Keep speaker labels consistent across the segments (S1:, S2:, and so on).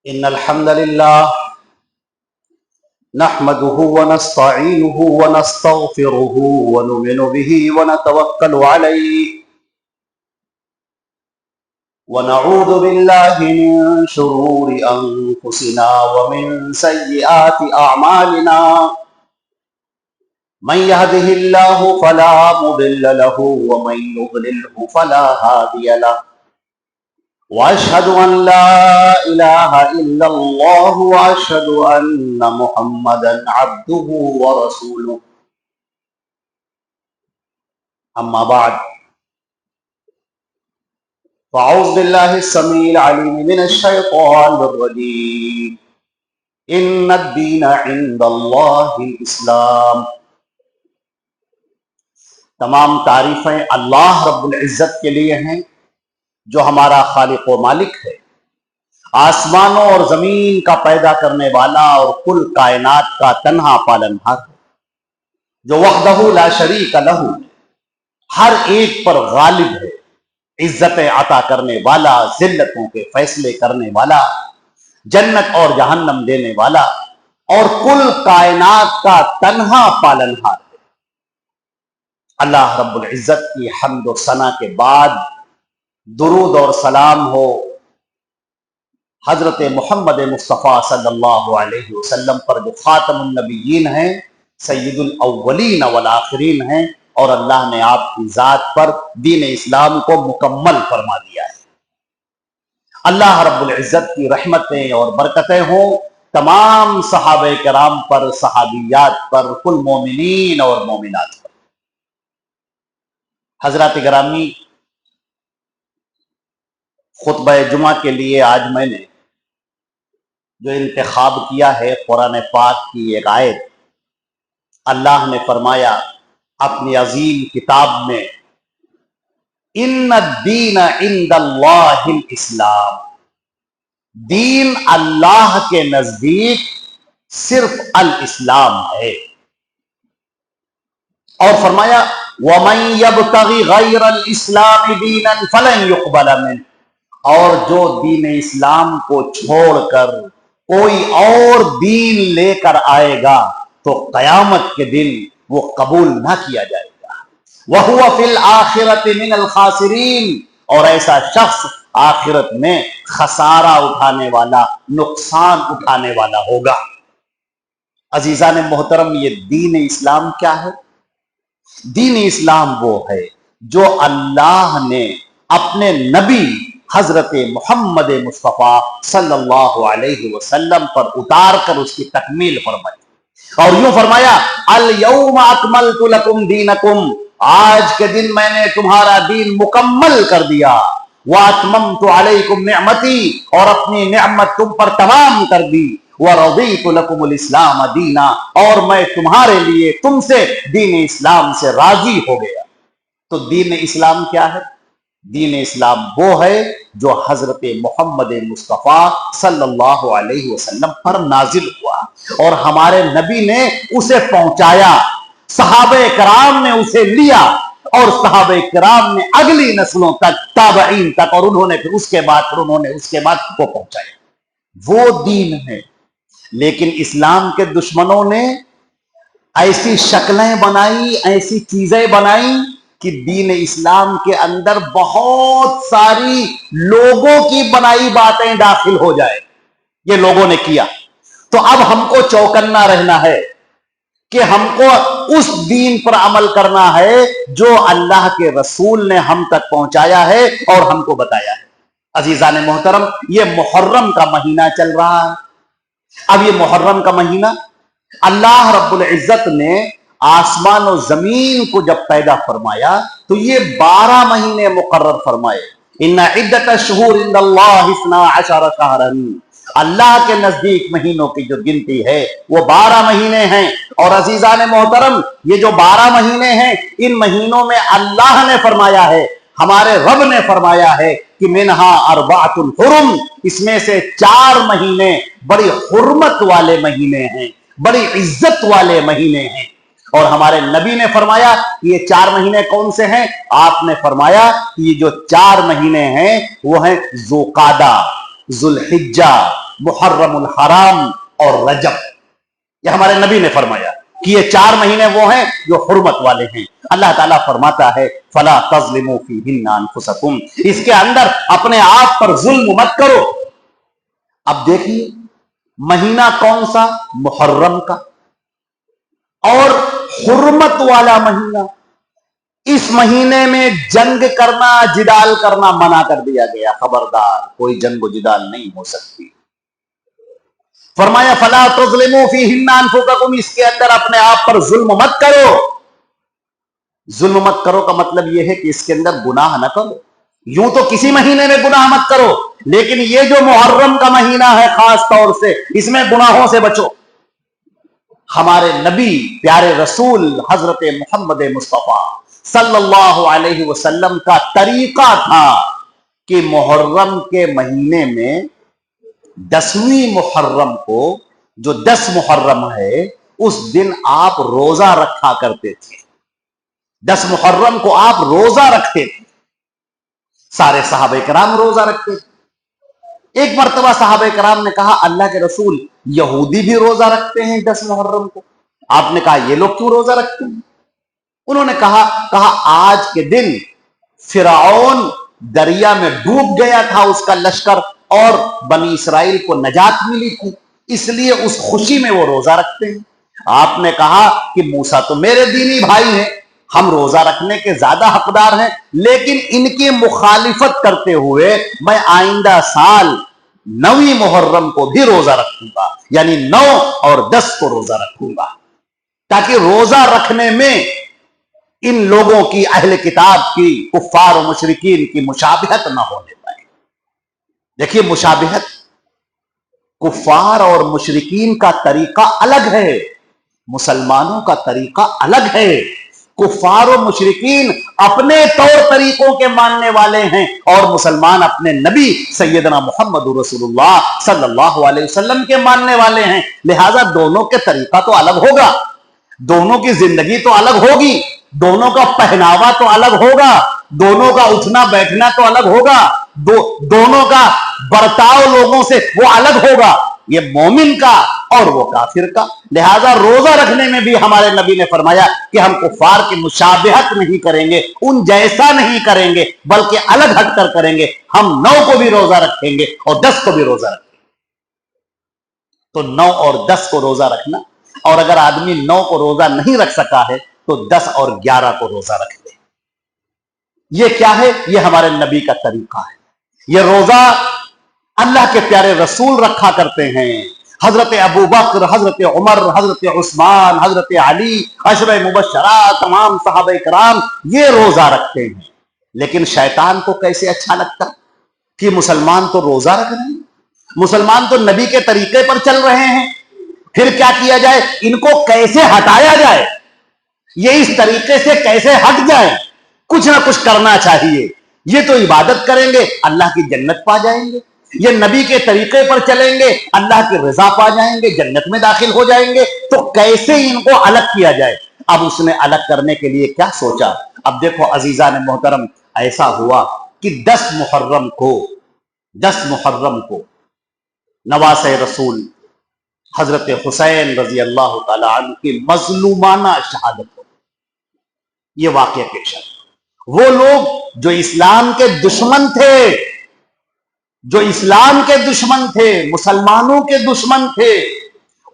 S1: إن الحمد لله نحمده ونستعينه ونستغفره ونؤمن به ونتوكل عليه ونعوذ بالله من شرور أنفسنا ومن سيئات أعمالنا من يهده الله فلا مضل له ومن يضلله فلا هادي له وأشهد أن لا إله إلا الله وأشهد أن محمدا عبده ورسوله أما بعد فأعوذ بالله السميع العليم من الشيطان الرجيم إن الدين عند الله الإسلام تمام تعریفیں اللہ رب العزت کے لیے ہیں جو ہمارا خالق و مالک ہے، آسمانوں اور زمین کا پیدا کرنے والا اور کل کائنات کا تنہا پالنہار ہے، جو وحدہ لا شریک لہ ہر ایک پر غالب ہے، عزتیں عطا کرنے والا، ذلتوں کے فیصلے کرنے والا، جنت اور جہنم دینے والا اور کل کائنات کا تنہا پالنہار ہے۔ اللہ رب العزت کی حمد و ثنا کے بعد درود اور سلام ہو حضرت محمد مصطفیٰ صلی اللہ علیہ وسلم پر، جو خاتم النبیین ہیں، سید الاولین والآخرین ہیں، اور اللہ نے آپ کی ذات پر دین اسلام کو مکمل فرما دیا ہے۔ اللہ رب العزت کی رحمتیں اور برکتیں ہوں تمام صحابہ کرام پر، صحابیات پر، کل مومنین اور مومنات پر۔ حضرات گرامی، خطبہ جمعہ کے لیے آج میں نے جو انتخاب کیا ہے، قرآن پاک کی ایک آیت، اللہ نے فرمایا اپنی عظیم کتاب میں، ان الدین عند اللہ الاسلام، دین اللہ کے نزدیک صرف الاسلام ہے، اور فرمایا وَمَن يَبْتَغِ غَيْرَ الْإِسْلَامِ دِينًا فَلَن يُقْبَلَ مِنْهُ، اور جو دین اسلام کو چھوڑ کر کوئی اور دین لے کر آئے گا تو قیامت کے دن وہ قبول نہ کیا جائے گا۔ وَهُوَ فِي الْآخِرَةِ مِنَ الْخَاسِرِينَ، اور ایسا شخص آخرت میں خسارہ اٹھانے والا، نقصان اٹھانے والا ہوگا۔ عزیزان محترم، یہ دین اسلام کیا ہے؟ دین اسلام وہ ہے جو اللہ نے اپنے نبی حضرت محمد مصطفیٰ صلی اللہ علیہ وسلم پر اتار کر اس کی تکمیل فرمائی، اور یوں فرمایا الیوم اکملت لکم دینکم، آج کے دن میں نے تمہارا دین مکمل کر دیا، واتممت علیکم نعمتی، اور اپنی نعمت تم پر تمام کر دی، وَرَضِيتُ لَكُمُ الْإِسْلَامَ دِينًا، اور میں تمہارے لیے تم سے دین اسلام سے راضی ہو گیا۔ تو دین اسلام کیا ہے؟ دین اسلام وہ ہے جو حضرت محمد مصطفیٰ صلی اللہ علیہ وسلم پر نازل ہوا، اور ہمارے نبی نے اسے پہنچایا، صحابہ کرام نے اسے لیا، اور صحابہ کرام نے اگلی نسلوں تک، تابعین تک، اور انہوں نے پھر اس کے بعد وہ پہنچایا۔ وہ دین ہے۔ لیکن اسلام کے دشمنوں نے ایسی شکلیں بنائی، ایسی چیزیں بنائی کہ دین اسلام کے اندر بہت ساری لوگوں کی بنائی باتیں داخل ہو جائے۔ یہ لوگوں نے کیا، تو اب ہم کو چوکنا رہنا ہے کہ ہم کو اس دین پر عمل کرنا ہے جو اللہ کے رسول نے ہم تک پہنچایا ہے اور ہم کو بتایا ہے۔ عزیزان محترم، یہ محرم کا مہینہ چل رہا ہے۔ اب یہ محرم کا مہینہ اللہ رب العزت نے آسمان و زمین کو جب پیدا فرمایا تو یہ 12 مہینے مقرر فرمائے۔ ان عدت الشہور عند اللہ 12 شہرا، اللہ کے نزدیک مہینوں کی جو گنتی ہے وہ 12 مہینے ہیں۔ اور عزیزان محترم، یہ جو 12 مہینے ہیں، ان مہینوں میں اللہ نے فرمایا ہے، ہمارے رب نے فرمایا ہے کہ منہا اربعۃ حرم، اس میں سے 4 مہینے بڑی حرمت والے مہینے ہیں، بڑی عزت والے مہینے ہیں۔ اور ہمارے نبی نے فرمایا کہ یہ 4 مہینے کون سے ہیں؟ آپ نے فرمایا کہ یہ جو 4 مہینے ہیں وہ ہیں ذوالقعدہ، ذوالحجہ، محرم الحرام اور رجب۔ یہ ہمارے نبی نے فرمایا کہ یہ 4 مہینے وہ ہیں جو حرمت والے ہیں۔ اللہ تعالیٰ فرماتا ہے فَلَا تَظْلِمُوا فِيهِنَّ أَنفُسَكُمْ، اس کے اندر اپنے آپ پر ظلم مت کرو۔ اب دیکھیے مہینہ کون سا؟ محرم کا، اور حرمت والا مہینہ۔ اس مہینے میں جنگ کرنا، جدال کرنا منع کر دیا گیا، خبردار کوئی جنگ و جدال نہیں ہو سکتی۔ فرمایا فَلَا تَظْلِمُوا فِيهِنَّ أَنفُسَكُمْ، اس کے اندر اپنے آپ پر ظلم مت کرو۔ ظلم مت کرو کا مطلب یہ ہے کہ اس کے اندر گناہ نہ کرو۔ یوں تو کسی مہینے میں گناہ مت کرو، لیکن یہ جو محرم کا مہینہ ہے خاص طور سے اس میں گناہوں سے بچو۔ ہمارے نبی پیارے رسول حضرت محمد مصطفیٰ صلی اللہ علیہ وسلم کا طریقہ تھا کہ محرم کے مہینے میں 10ویں محرم کو، جو 10 محرم ہے، اس دن آپ روزہ رکھا کرتے تھے۔ 10 محرم کو آپ روزہ رکھتے تھے، سارے صحابہ کرام روزہ رکھتے تھے۔ ایک مرتبہ صحابہ کرام نے کہا اللہ کے رسول یہودی بھی روزہ رکھتے ہیں 10 محرم کو، آپ نے کہا یہ لوگ کیوں روزہ رکھتے ہیں؟ انہوں نے کہا آج کے دن فرعون دریا میں ڈوب گیا تھا اس کا لشکر، اور بنی اسرائیل کو نجات ملی تھی، اس لیے اس خوشی میں وہ روزہ رکھتے ہیں۔ آپ نے کہا کہ موسیٰ تو میرے دینی بھائی ہیں، ہم روزہ رکھنے کے زیادہ حقدار ہیں، لیکن ان کی مخالفت کرتے ہوئے میں آئندہ سال 9ویں محرم کو بھی روزہ رکھوں گا، یعنی 9 اور 10 کو روزہ رکھوں گا، تاکہ روزہ رکھنے میں ان لوگوں کی، اہل کتاب کی، کفار و مشرکین کی مشابہت نہ ہونے پائے۔ دیکھیے مشابہت، کفار اور مشرکین کا طریقہ الگ ہے، مسلمانوں کا طریقہ الگ ہے۔ کفار و مشرکین اپنے طور طریقوں کے ماننے والے ہیں، اور مسلمان اپنے نبی سیدنا محمد رسول اللہ صلی اللہ علیہ وسلم کے ماننے والے ہیں، لہذا دونوں کے طریقہ تو الگ ہوگا، دونوں کی زندگی تو الگ ہوگی، دونوں کا پہناوا تو الگ ہوگا، دونوں کا اٹھنا بیٹھنا تو الگ ہوگا، دونوں کا برتاؤ لوگوں سے وہ الگ ہوگا، یہ مومن کا اور وہ کافر کا۔ لہذا روزہ رکھنے میں بھی ہمارے نبی نے فرمایا کہ ہم کفار کی مشابہت نہیں کریں گے، ان جیسا نہیں کریں گے، بلکہ الگ ہٹ کر کریں گے۔ ہم 9 کو بھی روزہ رکھیں گے اور 10 کو بھی روزہ رکھیں گے۔ تو 9 اور 10 کو روزہ رکھنا، اور اگر آدمی 9 کو روزہ نہیں رکھ سکا ہے تو 10 اور 11 کو روزہ رکھ لے۔ یہ کیا ہے؟ یہ ہمارے نبی کا طریقہ ہے۔ یہ روزہ اللہ کے پیارے رسول رکھا کرتے ہیں، حضرت ابو بکر، حضرت عمر، حضرت عثمان، حضرت علی، عشرہ مبشرہ، تمام صحابہ کرام یہ روزہ رکھتے ہیں۔ لیکن شیطان کو کیسے اچھا لگتا کہ مسلمان تو روزہ رکھ رہے ہیں، مسلمان تو نبی کے طریقے پر چل رہے ہیں، پھر کیا کیا جائے؟ ان کو کیسے ہٹایا جائے، یہ اس طریقے سے کیسے ہٹ جائیں، کچھ نہ کچھ کرنا چاہیے۔ یہ تو عبادت کریں گے اللہ کی جنت پا جائیں گے، یہ نبی کے طریقے پر چلیں گے اللہ کی رضا پا جائیں گے، جنت میں داخل ہو جائیں گے، تو کیسے ان کو الگ کیا جائے؟ اب اس نے الگ کرنے کے لیے کیا سوچا؟ اب دیکھو عزیزان محترم، ایسا ہوا کہ 10 محرم کو نواسہ رسول حضرت حسین رضی اللہ تعالی عنہ کی مظلومانہ شہادت ہو۔ یہ واقعہ پیش ہے۔ وہ لوگ جو اسلام کے دشمن تھے، مسلمانوں کے دشمن تھے،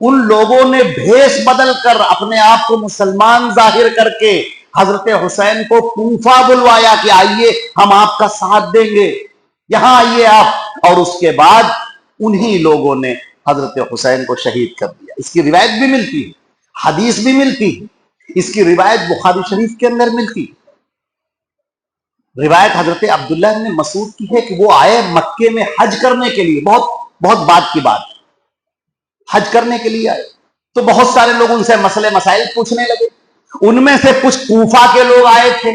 S1: ان لوگوں نے بھیس بدل کر اپنے آپ کو مسلمان ظاہر کر کے حضرت حسین کو کوفہ بلوایا کہ آئیے ہم آپ کا ساتھ دیں گے، یہاں آئیے آپ، اور اس کے بعد انہی لوگوں نے حضرت حسین کو شہید کر دیا۔ اس کی روایت بھی ملتی ہے، حدیث بھی ملتی ہے، اس کی روایت بخاری شریف کے اندر ملتی ہے۔ روایت حضرت عبداللہ بن مسعود کی ہے کہ وہ آئے مکے میں حج کرنے کے لیے، بہت بعد کی بات، حج کرنے کے لیے آئے، تو بہت سارے لوگ ان سے مسئلے مسائل پوچھنے لگے۔ ان میں سے کچھ کوفہ کے لوگ آئے تھے،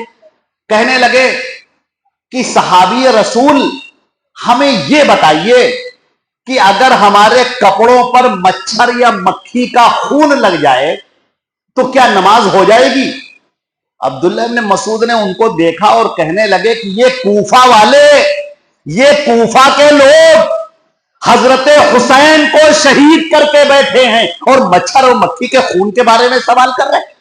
S1: کہنے لگے کہ صحابی رسول ہمیں یہ بتائیے کہ اگر ہمارے کپڑوں پر مچھر یا مکھی کا خون لگ جائے تو کیا نماز ہو جائے گی؟ عبداللہ ابن مسعود نے ان کو دیکھا اور کہنے لگے کہ یہ کوفہ والے، یہ کوفہ کے لوگ حضرت حسین کو شہید کر کے بیٹھے ہیں اور مچھر اور مکھی کے خون کے بارے میں سوال کر رہے ہیں۔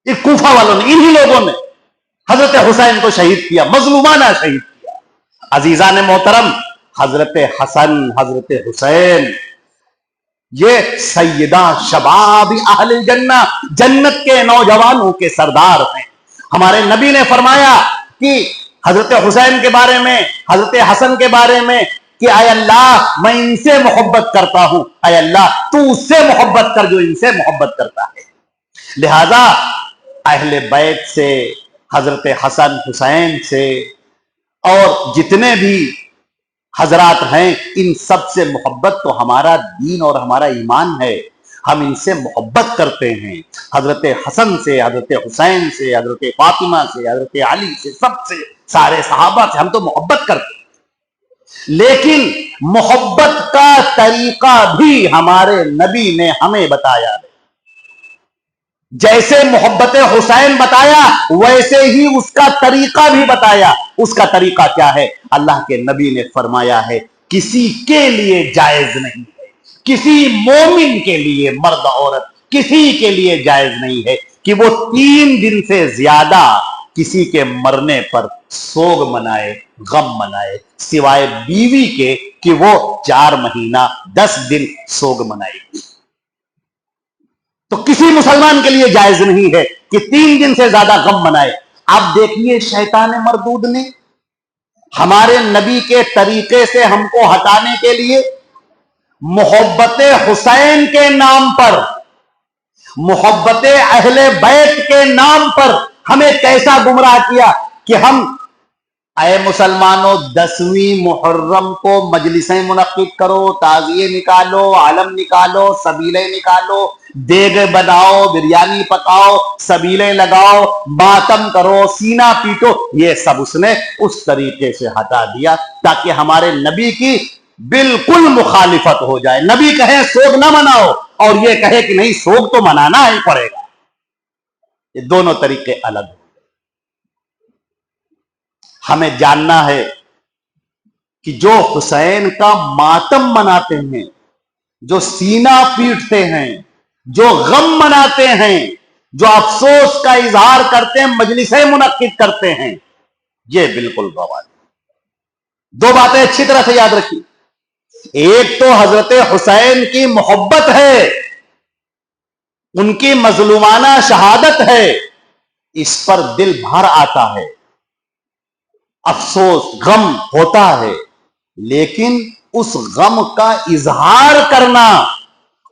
S1: یہ کوفہ والوں نے، انہی لوگوں نے حضرت حسین کو شہید کیا، مظلومانہ شہید کیا۔ عزیزان محترم، حضرت حسن، حضرت حسین یہ سیدہ شباب اہل الجنہ، جنت کے نوجوانوں کے سردار ہیں۔ ہمارے نبی نے فرمایا کہ حضرت حسین کے بارے میں، حضرت حسن کے بارے میں کہ اے اللہ میں ان سے محبت کرتا ہوں، اے اللہ تو اس سے محبت کر جو ان سے محبت کرتا ہے۔ لہذا اہل بیت سے، حضرت حسن حسین سے اور جتنے بھی حضرات ہیں، ان سب سے محبت تو ہمارا دین اور ہمارا ایمان ہے، ہم ان سے محبت کرتے ہیں۔ حضرت حسن سے، حضرت حسین سے، حضرت فاطمہ سے، حضرت علی سے، سب سے، سارے صحابہ سے ہم تو محبت کرتے ہیں، لیکن محبت کا طریقہ بھی ہمارے نبی نے ہمیں بتایا ہے۔ جیسے محبت حسین بتایا ویسے ہی اس کا طریقہ بھی بتایا۔ اس کا طریقہ کیا ہے؟ اللہ کے نبی نے فرمایا ہے کسی کے لیے جائز نہیں ہے، کسی مومن کے لیے، مرد عورت کسی کے لیے جائز نہیں ہے کہ وہ 3 دن سے زیادہ کسی کے مرنے پر سوگ منائے، غم منائے، سوائے بیوی کے کہ وہ 4 مہینہ 10 دن سوگ منائے گی۔ تو کسی مسلمان کے لیے جائز نہیں ہے کہ 3 دن سے زیادہ غم منائے۔ اب دیکھیے شیطان مردود نے ہمارے نبی کے طریقے سے ہم کو ہٹانے کے لیے محبت حسین کے نام پر، محبت اہل بیت کے نام پر ہمیں کیسا گمراہ کیا کہ ہم، اے مسلمانوں 10ویں محرم کو مجلسیں منعقد کرو، تعزیے نکالو، علم نکالو، سبیلیں نکالو، دیگ بناؤ، بریانی پکاؤ، سبیلیں لگاؤ، ماتم کرو، سینہ پیٹو، یہ سب اس نے اس طریقے سے ہٹا دیا تاکہ ہمارے نبی کی بالکل مخالفت ہو جائے۔ نبی کہے سوگ نہ مناؤ اور یہ کہے کہ نہیں سوگ تو منانا ہی پڑے گا، یہ دونوں طریقے الگ ہیں۔ ہمیں جاننا ہے کہ جو حسین کا ماتم مناتے ہیں، جو سینہ پیٹتے ہیں، جو غم مناتے ہیں، جو افسوس کا اظہار کرتے ہیں، مجلسیں منعقد کرتے ہیں، یہ بالکل غلط۔ 2 باتیں اچھی طرح سے یاد رکھیے۔ ایک تو حضرت حسین کی محبت ہے، ان کی مظلومانہ شہادت ہے، اس پر دل بھر آتا ہے، افسوس غم ہوتا ہے، لیکن اس غم کا اظہار کرنا،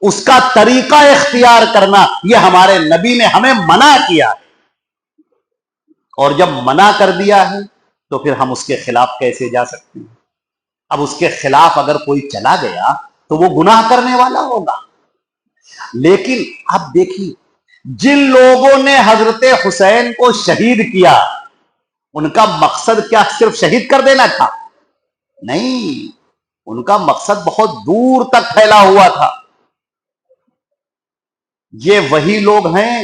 S1: اس کا طریقہ اختیار کرنا، یہ ہمارے نبی نے ہمیں منع کیا ہے۔ اور جب منع کر دیا ہے تو پھر ہم اس کے خلاف کیسے جا سکتے ہیں؟ اب اس کے خلاف اگر کوئی چلا گیا تو وہ گناہ کرنے والا ہوگا۔ لیکن اب دیکھیے جن لوگوں نے حضرت حسین کو شہید کیا، ان کا مقصد کیا صرف شہید کر دینا تھا؟ نہیں، ان کا مقصد بہت دور تک پھیلا ہوا تھا۔ یہ وہی لوگ ہیں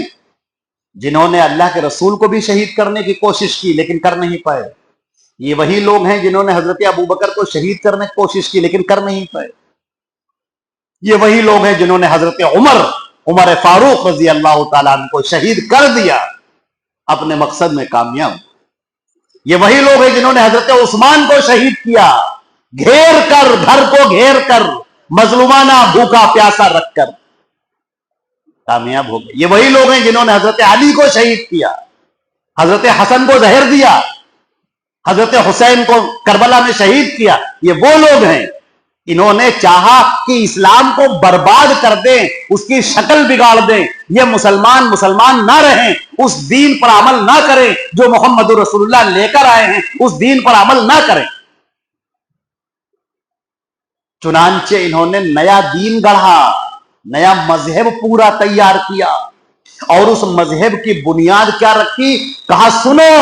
S1: جنہوں نے اللہ کے رسول کو بھی شہید کرنے کی کوشش کی لیکن کر نہیں پائے۔ یہ وہی لوگ ہیں جنہوں نے حضرت ابوبکر کو شہید کرنے کی کوشش کی لیکن کر نہیں پائے۔ یہ وہی لوگ ہیں جنہوں نے حضرت عمر فاروق رضی اللہ تعالیٰ عنہ کو شہید کر دیا، اپنے مقصد میں کامیاب۔ یہ وہی لوگ ہیں جنہوں نے حضرت عثمان کو شہید کیا، گھیر کر، گھر کو گھیر کر، مظلومانہ بھوکا پیاسا رکھ کر کامیاب ہو گئے۔ یہ وہی لوگ ہیں جنہوں نے حضرت علی کو شہید کیا، حضرت حسن کو زہر دیا، حضرت حسین کو کربلا میں شہید کیا۔ یہ وہ لوگ ہیں انہوں نے چاہا کہ اسلام کو برباد کر دیں، اس کی شکل بگاڑ دیں، یہ مسلمان نہ رہیں، اس دین پر عمل نہ کریں جو محمد رسول اللہ لے کر آئے ہیں، اس دین پر عمل نہ کریں۔ چنانچہ انہوں نے نیا دین گڑھا، نیا مذہب پورا تیار کیا، اور اس مذہب کی بنیاد کیا رکھی؟ کہا سنو،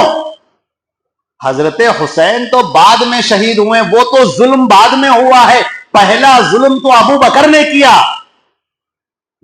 S1: حضرت حسین تو بعد میں شہید ہوئے، وہ تو ظلم بعد میں ہوا ہے، پہلا ظلم تو ابو بکر نے کیا،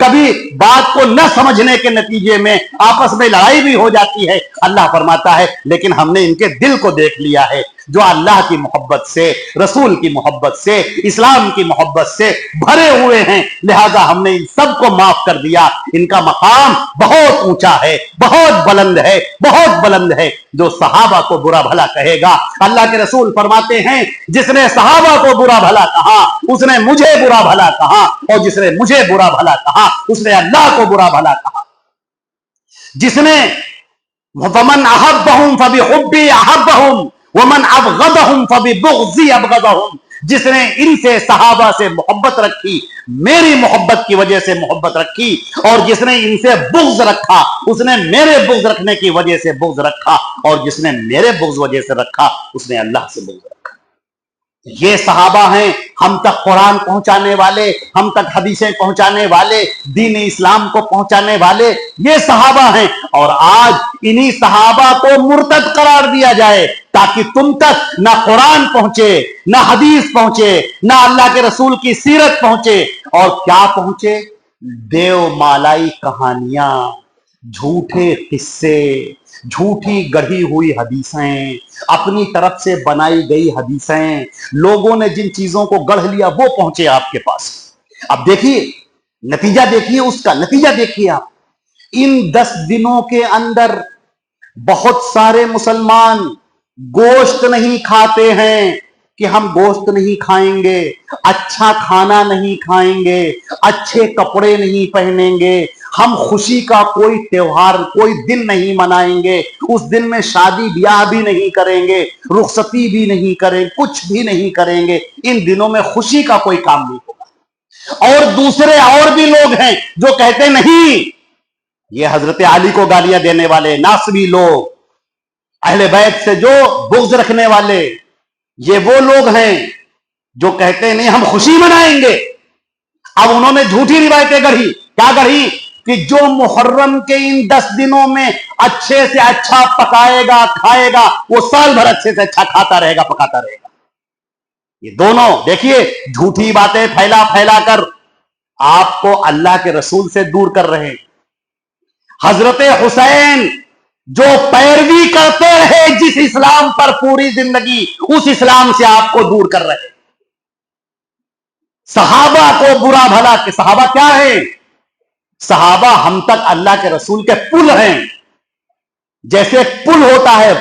S1: کبھی بات کو نہ سمجھنے کے نتیجے میں آپس میں لڑائی بھی ہو جاتی ہے. اللہ فرماتا ہے لیکن ہم نے ان کے دل کو دیکھ لیا ہے جو اللہ کی محبت سے, رسول کی محبت سے, اسلام کی محبت سے بھرے ہوئے ہیں, لہذا ہم نے ان سب کو معاف کر دیا. ان کا مقام بہت اونچا ہے, بہت بلند ہے, بہت بلند ہے. جو صحابہ کو برا بھلا کہے گا, اللہ کے رسول فرماتے ہیں جس نے صحابہ کو برا بھلا کہا اس نے مجھے برا بھلا کہا, اور جس نے مجھے برا بھلا کہا اس نے اللہ کو برا بھلا کہا. جس نے فمن احبہم فبحبی احبہم ومن ابغضہم فببغضی ابغضہم, جس نے ان سے صحابہ سے محبت رکھی میری محبت کی وجہ سے محبت رکھی, اور جس نے ان سے بغض رکھا اس نے میرے بغض رکھنے کی وجہ سے بغض رکھا, اور جس نے میرے بغض وجہ سے رکھا اس نے اللہ سے بغض رکھا. یہ صحابہ ہیں ہم تک قرآن پہنچانے والے, ہم تک حدیثیں پہنچانے والے, دین اسلام کو پہنچانے والے, یہ صحابہ ہیں. اور آج انہی صحابہ کو مرتد قرار دیا جائے تاکہ تم تک نہ قرآن پہنچے, نہ حدیث پہنچے, نہ اللہ کے رسول کی سیرت پہنچے, اور کیا پہنچے؟ دیو مالائی کہانیاں, جھوٹے قصے, جھوٹی گڑھی ہوئی حدیثیں, اپنی طرف سے بنائی گئی حدیثیں, لوگوں نے جن چیزوں کو گڑھ لیا وہ پہنچے آپ کے پاس. اب دیکھیے نتیجہ, دیکھیے اس کا نتیجہ دیکھیے آپ. ان 10 دنوں کے اندر بہت سارے مسلمان گوشت نہیں کھاتے ہیں کہ ہم گوشت نہیں کھائیں گے, اچھا کھانا نہیں کھائیں گے, اچھے کپڑے نہیں پہنیں گے, ہم خوشی کا کوئی تہوار, کوئی دن نہیں منائیں گے, اس دن میں شادی بیاہ بھی نہیں کریں گے, رخصتی بھی نہیں کریں, کچھ بھی نہیں کریں گے. ان دنوں میں خوشی کا کوئی کام نہیں ہوگا. اور دوسرے اور بھی لوگ ہیں جو کہتے نہیں, یہ حضرت علی کو گالیاں دینے والے ناصبی لوگ, اہل بیت سے جو بغض رکھنے والے, یہ وہ لوگ ہیں جو کہتے ہیں نہیں ہم خوشی منائیں گے. اب انہوں نے جھوٹی روایتیں گڑھی. کیا گڑھی؟ کہ جو محرم کے ان 10 دنوں میں اچھے سے اچھا پکائے گا کھائے گا وہ سال بھر اچھے سے اچھا کھاتا رہے گا, پکاتا رہے گا. یہ دونوں دیکھیے جھوٹی باتیں پھیلا پھیلا کر آپ کو اللہ کے رسول سے دور کر رہے ہیں. حضرت حسین جو پیروی کرتے رہے جس اسلام پر پوری زندگی, اس اسلام سے آپ کو دور کر رہے. صحابہ کو برا بھلا, کہ صحابہ کیا ہے؟ صحابہ ہم تک اللہ کے رسول کے پل ہیں. جیسے پل ہوتا ہے,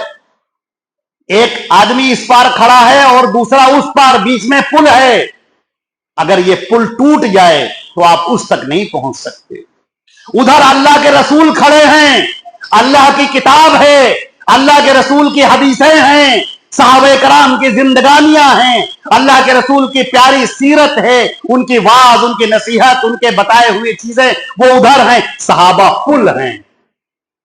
S1: ایک آدمی اس پار کھڑا ہے اور دوسرا اس پار, بیچ میں پل ہے. اگر یہ پل ٹوٹ جائے تو آپ اس تک نہیں پہنچ سکتے. ادھر اللہ کے رسول کھڑے ہیں, اللہ کی کتاب ہے, اللہ کے رسول کی حدیثیں ہیں, صحابہ کرام کی زندگانیاں ہیں, اللہ کے رسول کی پیاری سیرت ہے, ان کی واعظ, ان کی نصیحت, ان کے بتائے ہوئے چیزیں وہ ادھر ہیں. صحابہ پل ہیں,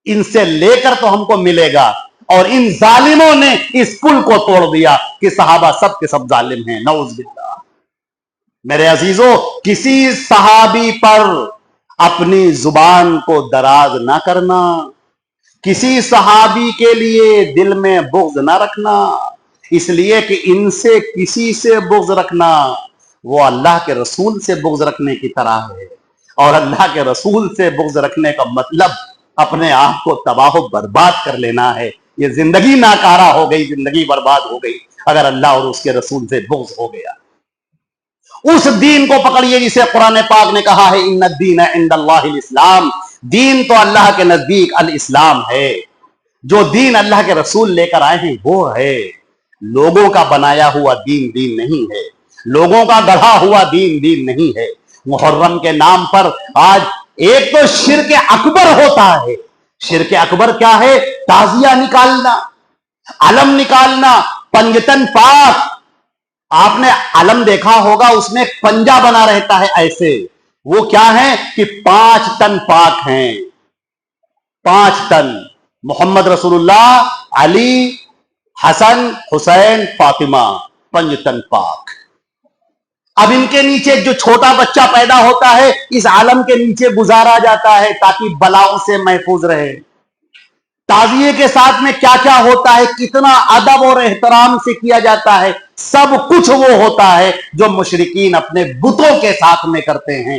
S1: ان سے لے کر تو ہم کو ملے گا. اور ان ظالموں نے اس پل کو توڑ دیا کہ صحابہ سب کے سب ظالم ہیں. نعوذ باللہ. میرے عزیزوں, کسی صحابی پر اپنی زبان کو دراز نہ کرنا, کسی صحابی کے لیے دل میں بغض نہ رکھنا, اس لیے کہ ان سے کسی سے بغض رکھنا وہ اللہ کے رسول سے بغض رکھنے کی طرح ہے. اور اللہ کے رسول سے بغض رکھنے کا مطلب اپنے آپ کو تباہ و برباد کر لینا ہے. یہ زندگی ناکارہ ہو گئی, زندگی برباد ہو گئی اگر اللہ اور اس کے رسول سے بغض ہو گیا. اس دین کو پکڑیے جسے قرآن پاک نے کہا ہے ان الدین عند اللہ الاسلام. دین تو اللہ کے نزدیک الاسلام ہے. جو دین اللہ کے رسول لے کر آئے ہیں وہ ہے. لوگوں کا بنایا ہوا دین دین نہیں ہے, لوگوں کا گڑھا ہوا دین دین نہیں ہے. محرم کے نام پر آج ایک تو شرک اکبر ہوتا ہے. شرک اکبر کیا ہے؟ تعزیہ نکالنا, علم نکالنا, پنجتن پاک. آپ نے علم دیکھا ہوگا, اس میں ایک پنجا بنا رہتا ہے ایسے. وہ کیا ہے کہ 5 تن پاک ہیں, 5 تن. محمد رسول اللہ, علی, حسن, حسین, فاطمہ, 5 تن پاک. اب ان کے نیچے جو چھوٹا بچہ پیدا ہوتا ہے اس عالم کے نیچے گزارا جاتا ہے تاکہ بلاؤں سے محفوظ رہے. تعزیے کے ساتھ میں کیا کیا ہوتا ہے, کتنا ادب اور احترام سے کیا جاتا ہے. سب کچھ وہ ہوتا ہے جو مشرکین اپنے بتوں کے ساتھ میں کرتے ہیں,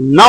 S1: 9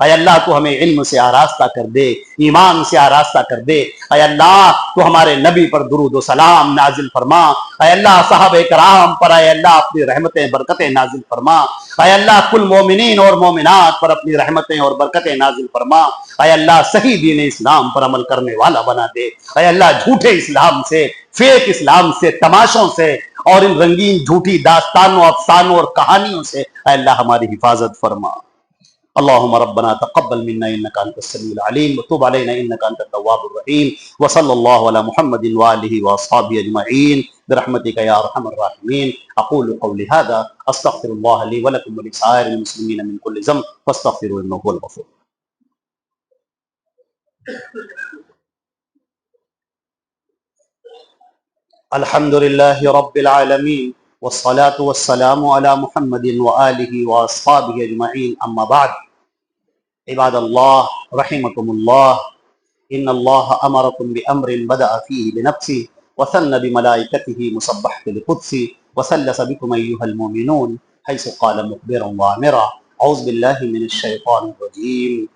S1: اے اللہ تو ہمیں علم سے آراستہ کر دے، ایمان سے آراستہ کر دے۔ اے اللہ تو ہمارے نبی پر درود و سلام نازل فرما۔ اے اللہ صحابہ کرام پر اے اللہ اپنی رحمتیں برکتیں نازل فرما۔ اے اللہ کل مومنین اور مومنات پر اپنی رحمتیں اور برکتیں نازل فرما۔ اے اللہ صحیح دین اسلام پر عمل کرنے والا بنا دے۔ اے اللہ جھوٹے اسلام سے، فیک اسلام سے، تماشوں سے اور ان رنگین جھوٹی داستانوں، افسانوں اور کہانیوں سے اے اللہ ہماری حفاظت فرما۔ اللهم ربنا تقبل منا انك انت السميع العليم وتب علينا انك انت التواب الرحيم وصلى الله على محمد واله واصحابه اجمعين برحمتك يا ارحم الراحمين۔ اقول قولي هذا استغفر الله لي ولكم ولسائر المسلمين من كل ذنب فاستغفروه انه هو الغفور۔ الحمد لله رب العالمين والصلاة والسلام على محمد وآله وأصحابه أجمعين أما بعد۔ عباد الله رحمكم الله، إن الله أمركم بأمر بدأ فيه بنفسه وثنى بملائكته مسبحة القدس وثلث بكم أيها المؤمنون حيث قال مخبرا وآمرا أعوذ بالله من الشيطان الرجيم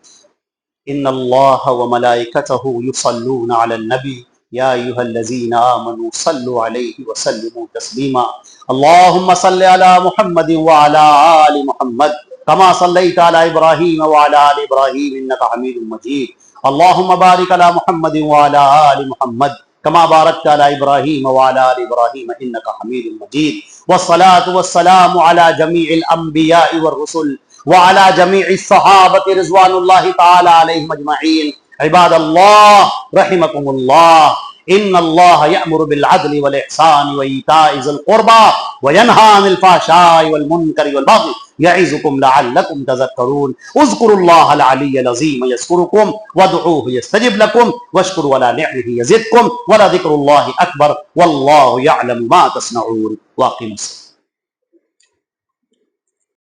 S1: إن الله وملائكته يصلون على النبي يا أيها الذين آمنوا صلوا عليه وسلموا تسليما اللهم صل على محمد وعلى آل محمد كما صليت على إبراهيم وعلى آل إبراهيم إنك حميد مجيد اللهم بارك على محمد وعلى آل محمد كما باركت على إبراهيم وعلى آل إبراهيم إنك حميد مجيد والصلاة والسلام على جميع الأنبياء والرسل وعلى جميع الصحابة رضوان الله تعالى عليهم أجمعين۔ عباد الله رحمكم الله، إن الله يأمر بالعدل والإحسان وإيتاء ذي القربى وينهى عن الفحشاء والمنكر والبغي يعظكم لعلكم تذكرون۔ اذكروا الله العلي العظيم يذكركم وادعوه يستجب لكم واشكروا على نعمه يزدكم ولذكر الله أكبر والله يعلم ما تصنعون۔ واقم الصلاة۔